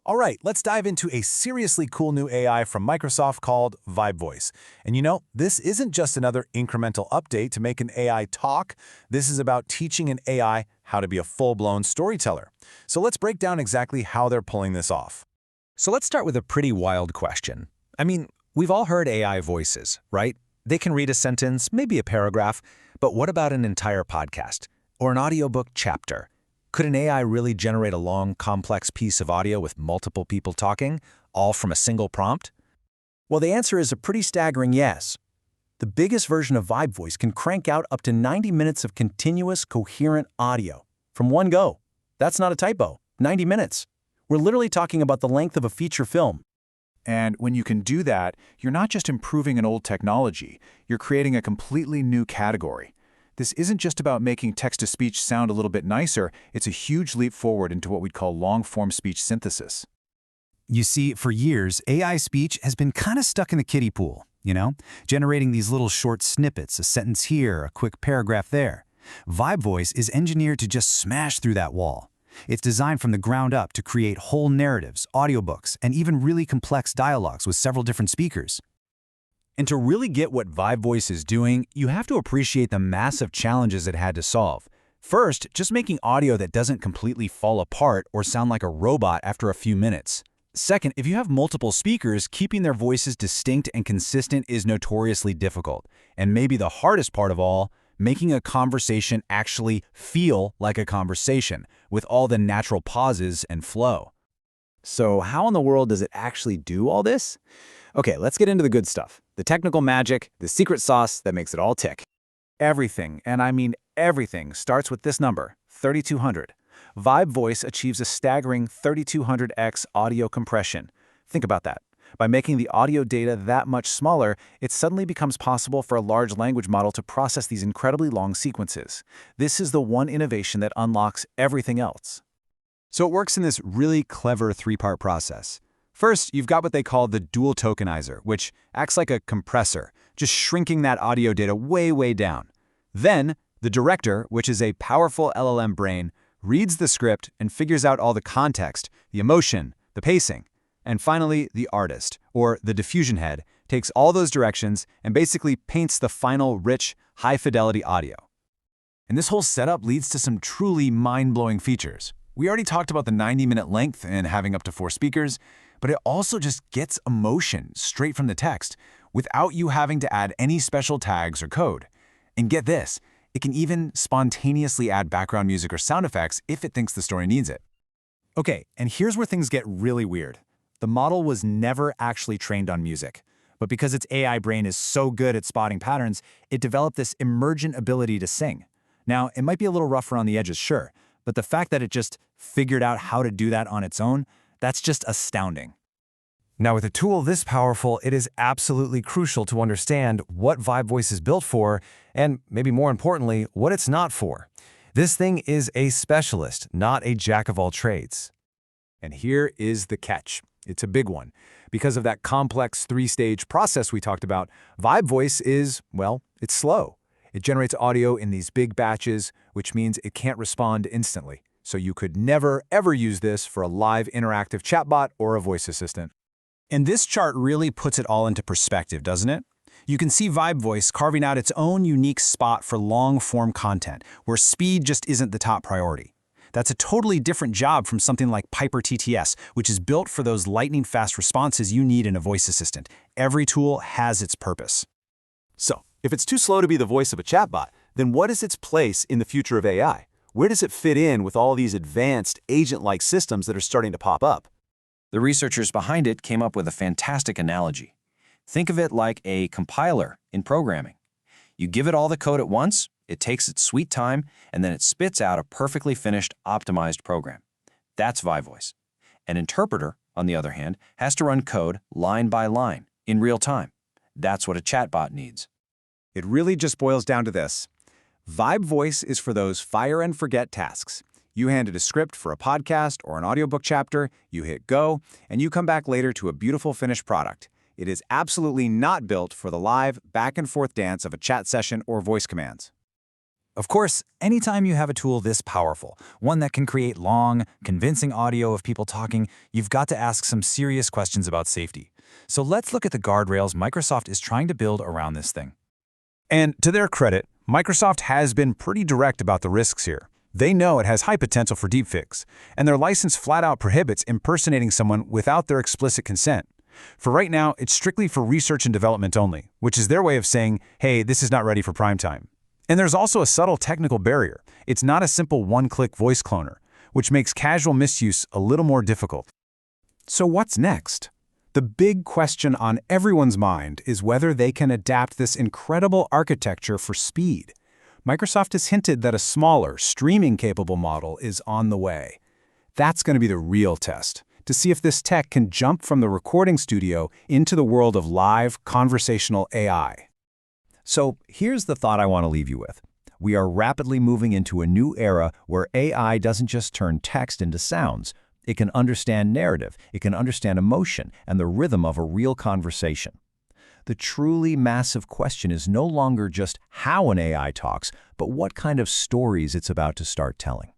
All right, let's dive into a seriously cool new AI from Microsoft called VibeVoice. And this isn't just another incremental update to make an AI talk. This is about teaching an AI how to be a full-blown storyteller. So let's break down exactly how they're pulling this off. So let's start with a pretty wild question. We've all heard AI voices, right? They can read a sentence, maybe a paragraph, but what about an entire podcast or an audiobook chapter? Could an AI really generate a long, complex piece of audio with multiple people talking, all from a single prompt? Well, the answer is a pretty staggering yes. The biggest version of VibeVoice can crank out up to 90 minutes of continuous, coherent audio from one go. That's not a typo. 90 minutes. We're literally talking about the length of a feature film. And when you can do that, you're not just improving an old technology, you're creating a completely new category. This isn't just about making text-to-speech sound a little bit nicer, it's a huge leap forward into what we'd call long-form speech synthesis. You see, for years, AI speech has been kind of stuck in the kiddie pool, generating these little short snippets, a sentence here, a quick paragraph there. VibeVoice is engineered to just smash through that wall. It's designed from the ground up to create whole narratives, audiobooks, and even really complex dialogues with several different speakers. And to really get what VibeVoice is doing, you have to appreciate the massive challenges it had to solve. First, just making audio that doesn't completely fall apart or sound like a robot after a few minutes. Second, if you have multiple speakers, keeping their voices distinct and consistent is notoriously difficult. And maybe the hardest part of all, making a conversation actually feel like a conversation, with all the natural pauses and flow. So how in the world does it actually do all this? Okay, let's get into the good stuff. The technical magic, the secret sauce that makes it all tick. Everything, and I mean everything, starts with this number, 3200. VibeVoice achieves a staggering 3200x audio compression. Think about that. By making the audio data that much smaller, it suddenly becomes possible for a large language model to process these incredibly long sequences. This is the one innovation that unlocks everything else. So it works in this really clever three-part process. First, you've got what they call the dual tokenizer, which acts like a compressor, just shrinking that audio data way, way down. Then, the director, which is a powerful LLM brain, reads the script and figures out all the context, the emotion, the pacing. And finally, the artist, or the diffusion head, takes all those directions and basically paints the final rich, high-fidelity audio. And this whole setup leads to some truly mind-blowing features. We already talked about the 90-minute length and having up to 4 speakers, but it also just gets emotion straight from the text without you having to add any special tags or code. And get this, it can even spontaneously add background music or sound effects if it thinks the story needs it. Okay, and here's where things get really weird. The model was never actually trained on music, but because its AI brain is so good at spotting patterns, it developed this emergent ability to sing. Now, it might be a little rough around the edges, sure, but the fact that it just figured out how to do that on its own, that's just astounding. Now, with a tool this powerful, it is absolutely crucial to understand what VibeVoice is built for, and maybe more importantly, what it's not for. This thing is a specialist, not a jack of all trades. And here is the catch. It's a big one. Because of that complex 3-stage process we talked about, VibeVoice is, it's slow. It generates audio in these big batches, which means it can't respond instantly. So you could never, ever use this for a live interactive chatbot or a voice assistant. And this chart really puts it all into perspective, doesn't it? You can see VibeVoice carving out its own unique spot for long-form content, where speed just isn't the top priority. That's a totally different job from something like Piper TTS, which is built for those lightning-fast responses you need in a voice assistant. Every tool has its purpose. So, if it's too slow to be the voice of a chatbot, then what is its place in the future of AI? Where does it fit in with all these advanced agent-like systems that are starting to pop up? The researchers behind it came up with a fantastic analogy. Think of it like a compiler in programming. You give it all the code at once, it takes its sweet time, and then it spits out a perfectly finished, optimized program. That's VibeVoice. An interpreter, on the other hand, has to run code line by line, in real time. That's what a chatbot needs. It really just boils down to this. VibeVoice is for those fire-and-forget tasks. You hand it a script for a podcast or an audiobook chapter, you hit go, and you come back later to a beautiful finished product. It is absolutely not built for the live, back-and-forth dance of a chat session or voice commands. Of course, anytime you have a tool this powerful, one that can create long, convincing audio of people talking, you've got to ask some serious questions about safety. So let's look at the guardrails Microsoft is trying to build around this thing. And to their credit, Microsoft has been pretty direct about the risks here. They know it has high potential for deepfakes, and their license flat out prohibits impersonating someone without their explicit consent. For right now, it's strictly for research and development only, which is their way of saying, hey, this is not ready for prime time. And there's also a subtle technical barrier. It's not a simple one-click voice cloner, which makes casual misuse a little more difficult. So what's next? The big question on everyone's mind is whether they can adapt this incredible architecture for speed. Microsoft has hinted that a smaller, streaming-capable model is on the way. That's going to be the real test, to see if this tech can jump from the recording studio into the world of live, conversational AI. So here's the thought I want to leave you with. We are rapidly moving into a new era where AI doesn't just turn text into sounds. It can understand narrative, it can understand emotion, and the rhythm of a real conversation. The truly massive question is no longer just how an AI talks, but what kind of stories it's about to start telling.